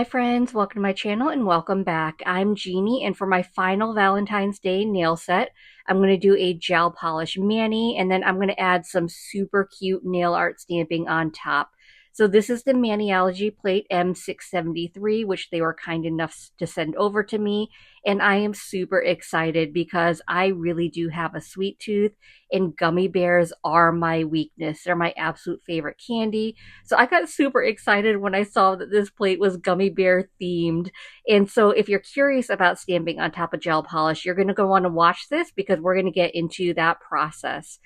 Hi friends, welcome to my channel and welcome back. I'm Jeannie, and for my final Valentine's Day nail set, I'm going to do a gel polish mani, and then I'm going to add some super cute nail art stamping on top. So this is the Maniology plate M673, which they were kind enough to send over to me, and I am super excited because I really do have a sweet tooth, and gummy bears are my weakness. They're my absolute favorite candy. So I got super excited when I saw that this plate was gummy bear themed. And so if you're curious about stamping on top of gel polish, you're going to want to watch this because we're going to get into that process.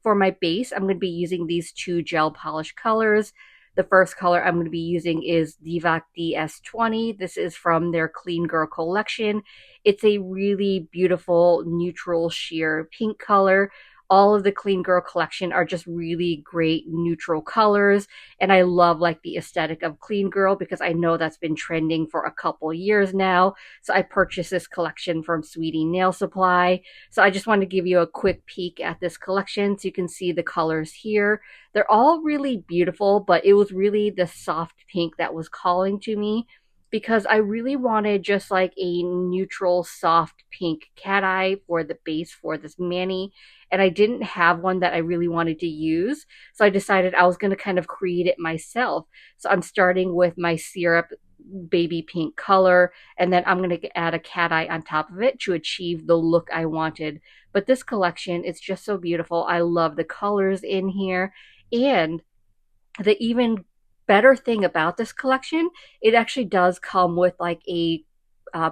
For my base, I'm going to be using these two gel polish colors. The first color I'm going to be using is DVOK DS20. This is from their Clean Girl collection. It's a really beautiful neutral sheer pink color. All of the Clean Girl collection are just really great neutral colors, and I love like the aesthetic of Clean Girl because I know that's been trending for a couple years now. So I purchased this collection from Sweetie Nail Supply. So I just want to give you a quick peek at this collection so you can see the colors here. They're all really beautiful, but it was really the soft pink that was calling to me because I really wanted just like a neutral soft pink cat eye for the base for this mani, and I didn't have one that I really wanted to use, so I decided I was going to kind of create it myself. So I'm starting with my syrup baby pink color, and then I'm going to add a cat eye on top of it to achieve the look I wanted. But this collection is just so beautiful. I love the colors in here, and the even better thing about this collection, it actually does come with like a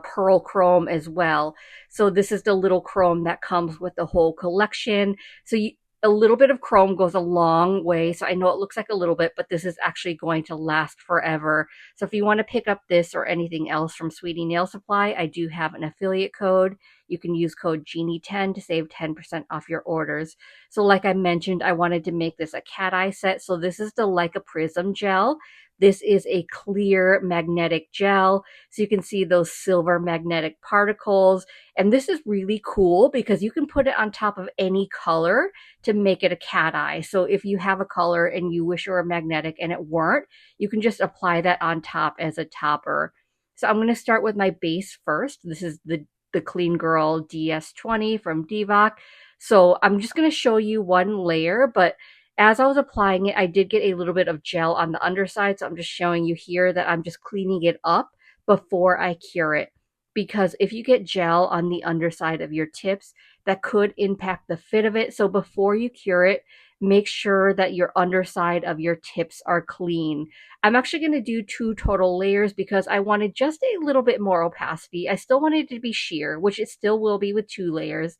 pearl chrome as well. So this is the little chrome that comes with the whole collection. So a little bit of chrome goes a long way. So I know it looks like a little bit, but this is actually going to last forever. So if you want to pick up this or anything else from Sweetie Nail Supply, I do have an affiliate code. You can use code Jeannie10 to save 10% off your orders. So like I mentioned, I wanted to make this a cat eye set. So this is the Like a Prism gel. This is a clear magnetic gel. So you can see those silver magnetic particles. And this is really cool because you can put it on top of any color to make it a cat eye. So if you have a color and you wish it were magnetic and it weren't, you can just apply that on top as a topper. So I'm going to start with my base first. This is the Clean Girl DS20 from DVOK. So I'm just going to show you one layer, but as I was applying it, I did get a little bit of gel on the underside. So I'm just showing you here that I'm just cleaning it up before I cure it. Because if you get gel on the underside of your tips, that could impact the fit of it. So before you cure it, make sure that your underside of your tips are clean. I'm actually going to do 2 total layers because I wanted just a little bit more opacity. I still wanted it to be sheer, which it still will be with 2 layers.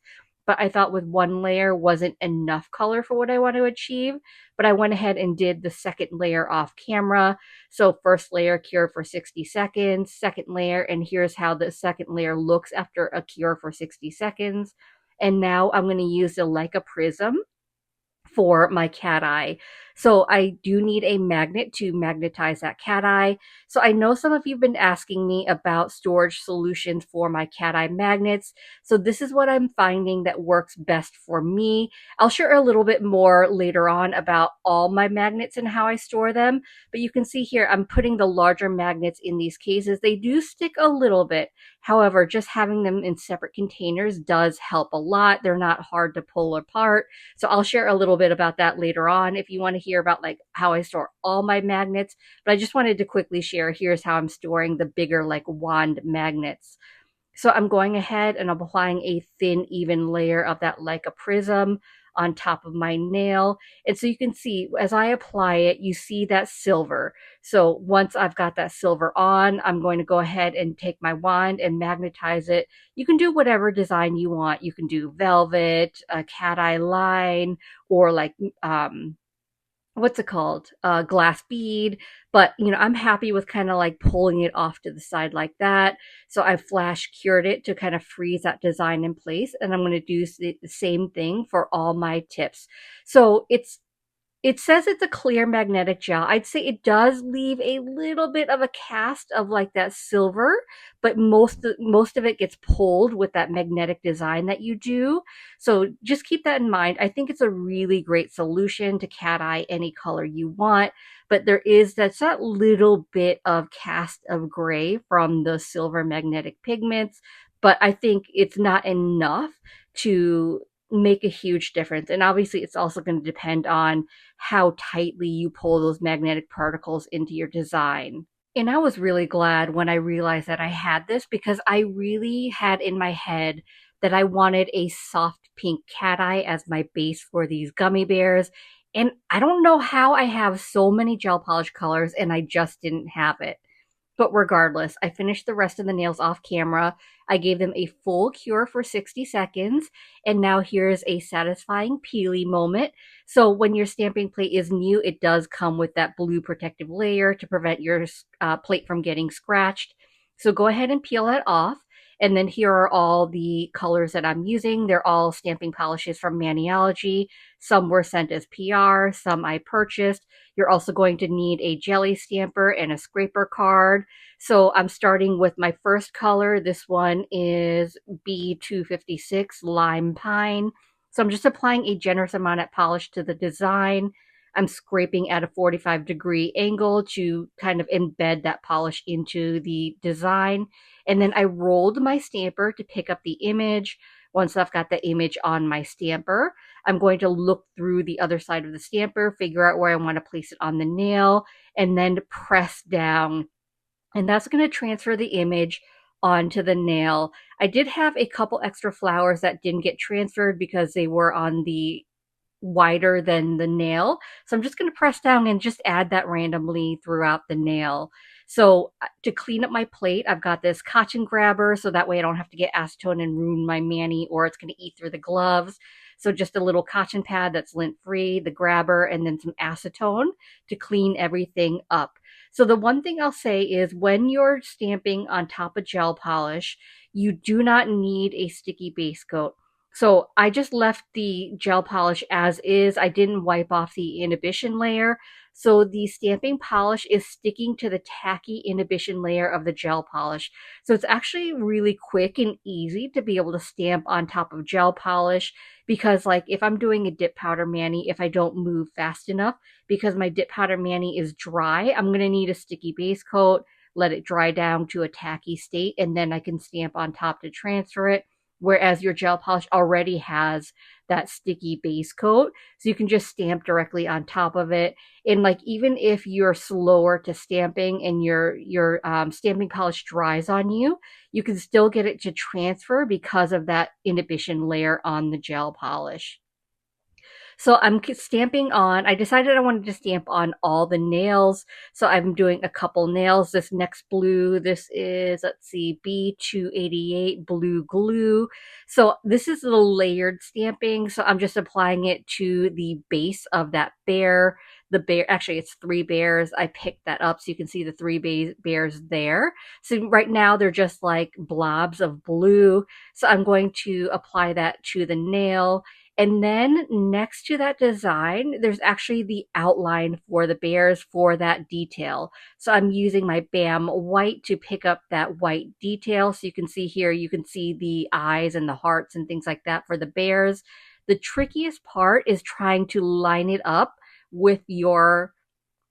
But I thought with 1 layer wasn't enough color for what I want to achieve. But I went ahead and did the second layer off camera. So first layer, cure for 60 seconds, second layer, and here's how the second layer looks after a cure for 60 seconds. And now I'm going to use the Like a Prism for my cat eye. So I do need a magnet to magnetize that cat eye. So I know some of you have been asking me about storage solutions for my cat eye magnets. So this is what I'm finding that works best for me. I'll share a little bit more later on about all my magnets and how I store them. But you can see here, I'm putting the larger magnets in these cases. They do stick a little bit. However, just having them in separate containers does help a lot. They're not hard to pull apart. So I'll share a little bit about that later on if you want to hear about like how I store all my magnets. But I just wanted to quickly share, here's how I'm storing the bigger like wand magnets. So I'm going ahead and I'm applying a thin, even layer of that Like a Prism on top of my nail. And so you can see as I apply it, you see that silver. So once I've got that silver on, I'm going to go ahead and take my wand and magnetize it. You can do whatever design you want. You can do velvet, a cat eye line, or like what's it called, glass bead. But you know, I'm happy with kind of like pulling it off to the side like that. So I flash cured it to kind of freeze that design in place, and I'm going to do the same thing for all my tips. So it says it's a clear magnetic gel. I'd say it does leave a little bit of a cast of like that silver, but most of it gets pulled with that magnetic design that you do. So just keep that in mind. I think it's a really great solution to cat eye any color you want. but that's that little bit of cast of gray from the silver magnetic pigments, but I think it's not enough to make a huge difference. And obviously it's also going to depend on how tightly you pull those magnetic particles into your design. And I was really glad when I realized that I had this, because I really had in my head that I wanted a soft pink cat eye as my base for these gummy bears. And I don't know how I have so many gel polish colors and I just didn't have it. But regardless, I finished the rest of the nails off camera. I gave them a full cure for 60 seconds. And now here's a satisfying peely moment. So when your stamping plate is new, it does come with that blue protective layer to prevent your plate from getting scratched. So go ahead and peel that off. And then here are all the colors that I'm using. They're all stamping polishes from Maniology. Some were sent as PR, some I purchased. You're also going to need a jelly stamper and a scraper card. So I'm starting with my first color. This one is B256 Lime Pine. So I'm just applying a generous amount of polish to the design. I'm scraping at a 45-degree angle to kind of embed that polish into the design. And then I rolled my stamper to pick up the image. Once I've got the image on my stamper, I'm going to look through the other side of the stamper, figure out where I want to place it on the nail, and then press down. And that's going to transfer the image onto the nail. I did have a couple extra flowers that didn't get transferred because they were on the wider than the nail. So I'm just going to press down and just add that randomly throughout the nail. So to clean up my plate, I've got this cotton grabber, so that way I don't have to get acetone and ruin my mani, or it's going to eat through the gloves. So just a little cotton pad that's lint free, the grabber, and then some acetone to clean everything up. So the one thing I'll say is when you're stamping on top of gel polish, you do not need a sticky base coat. So I just left the gel polish as is. I didn't wipe off the inhibition layer. So the stamping polish is sticking to the tacky inhibition layer of the gel polish. So it's actually really quick and easy to be able to stamp on top of gel polish, because like if I'm doing a dip powder mani, if I don't move fast enough, because my dip powder mani is dry, I'm going to need a sticky base coat, let it dry down to a tacky state, and then I can stamp on top to transfer it. Whereas your gel polish already has that sticky base coat, so you can just stamp directly on top of it. And like even if you're slower to stamping and your stamping polish dries on you, you can still get it to transfer because of that inhibition layer on the gel polish. So I'm stamping on, I decided I wanted to stamp on all the nails. So I'm doing a couple nails. This next blue, this is, let's see, B288 blue glue. So this is the layered stamping. So I'm just applying it to the base of that bear. The bear, actually it's 3 bears. I picked that up so you can see the 3 bears there. So right now they're just like blobs of blue. So I'm going to apply that to the nail. And then next to that design, there's actually the outline for the bears for that detail. So I'm using my BAM white to pick up that white detail. So you can see here, you can see the eyes and the hearts and things like that for the bears. The trickiest part is trying to line it up with your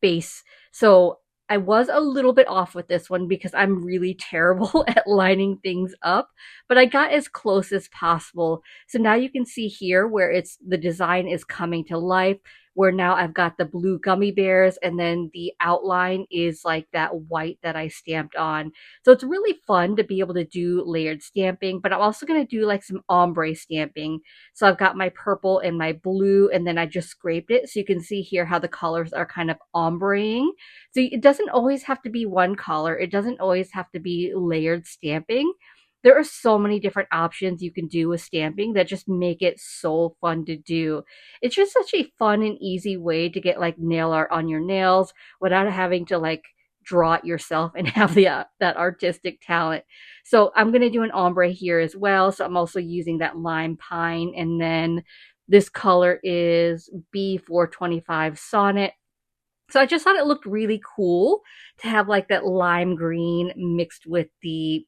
base. So I was a little bit off with this one because I'm really terrible at lining things up, but I got as close as possible. So now you can see here where the design is coming to life, where now I've got the blue gummy bears and then the outline is like that white that I stamped on. So it's really fun to be able to do layered stamping, but I'm also going to do like some ombre stamping. So I've got my purple and my blue, and then I just scraped it. So you can see here how the colors are kind of ombreing. So it doesn't always have to be one color. It doesn't always have to be layered stamping. There are so many different options you can do with stamping that just make it so fun to do. It's just such a fun and easy way to get like nail art on your nails without having to like draw it yourself and have that artistic talent. So I'm going to do an ombre here as well. So I'm also using that lime pine, and then this color is B425 Sonnet. So I just thought it looked really cool to have like that lime green mixed with the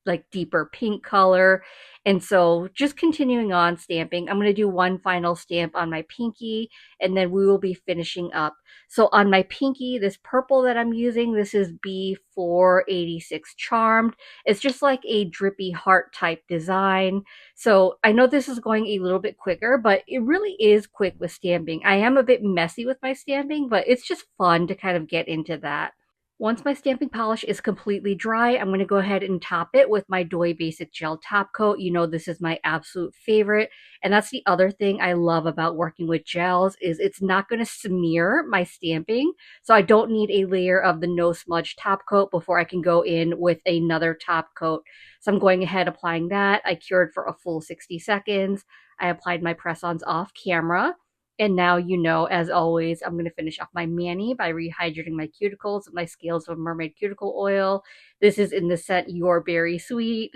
like deeper pink color. And so just continuing on stamping, I'm going to do one final stamp on my pinky, and then we will be finishing up. So on my pinky, this purple that I'm using, this is B486 Charmed. It's just like a drippy heart type design. So I know this is going a little bit quicker, but it really is quick with stamping. I am a bit messy with my stamping, but it's just fun to kind of get into that. Once my stamping polish is completely dry, I'm going to go ahead and top it with my Doi Basic Gel Top Coat. You know, this is my absolute favorite. And that's the other thing I love about working with gels is it's not going to smear my stamping. So I don't need a layer of the no smudge top coat before I can go in with another top coat. So I'm going ahead applying that. I cured for a full 60 seconds. I applied my press-ons off camera. And now, you know, as always, I'm going to finish off my mani by rehydrating my cuticles with my Scales of Mermaid cuticle oil. This is in the scent Your Berry Sweet.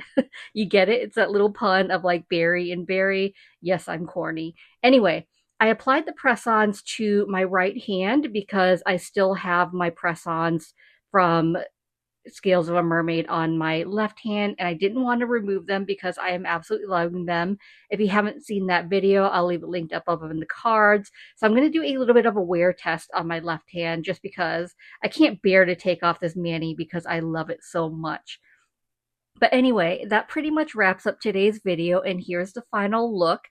You get it? It's that little pun of like berry and berry. Yes, I'm corny. Anyway, I applied the press-ons to my right hand because I still have my press-ons from Scales of a Mermaid on my left hand, and I didn't want to remove them because I am absolutely loving them. If you haven't seen that video, I'll leave it linked up above in the cards. So I'm going to do a little bit of a wear test on my left hand just because I can't bear to take off this mani because I love it so much. But anyway, that pretty much wraps up today's video, and here's the final look.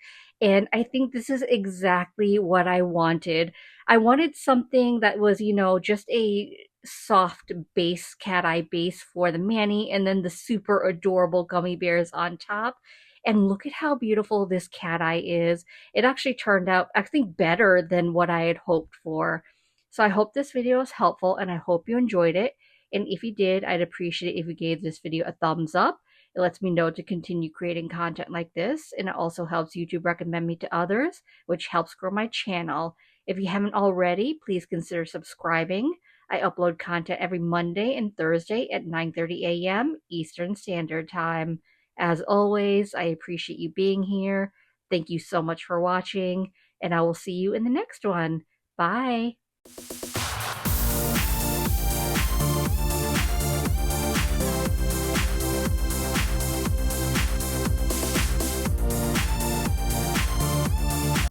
And I think this is exactly what I wanted. I wanted something that was, you know, just a soft base, cat eye base for the mani, and then the super adorable gummy bears on top. And look at how beautiful this cat eye is. It actually turned out, I think, better than what I had hoped for. So I hope this video was helpful, and I hope you enjoyed it. And if you did, I'd appreciate it if you gave this video a thumbs up. It lets me know to continue creating content like this, and it also helps YouTube recommend me to others, which helps grow my channel. If you haven't already, please consider subscribing. I upload content every Monday and Thursday at 9:30 a.m. Eastern Standard Time. As always, I appreciate you being here. Thank you so much for watching, and I will see you in the next one. Bye!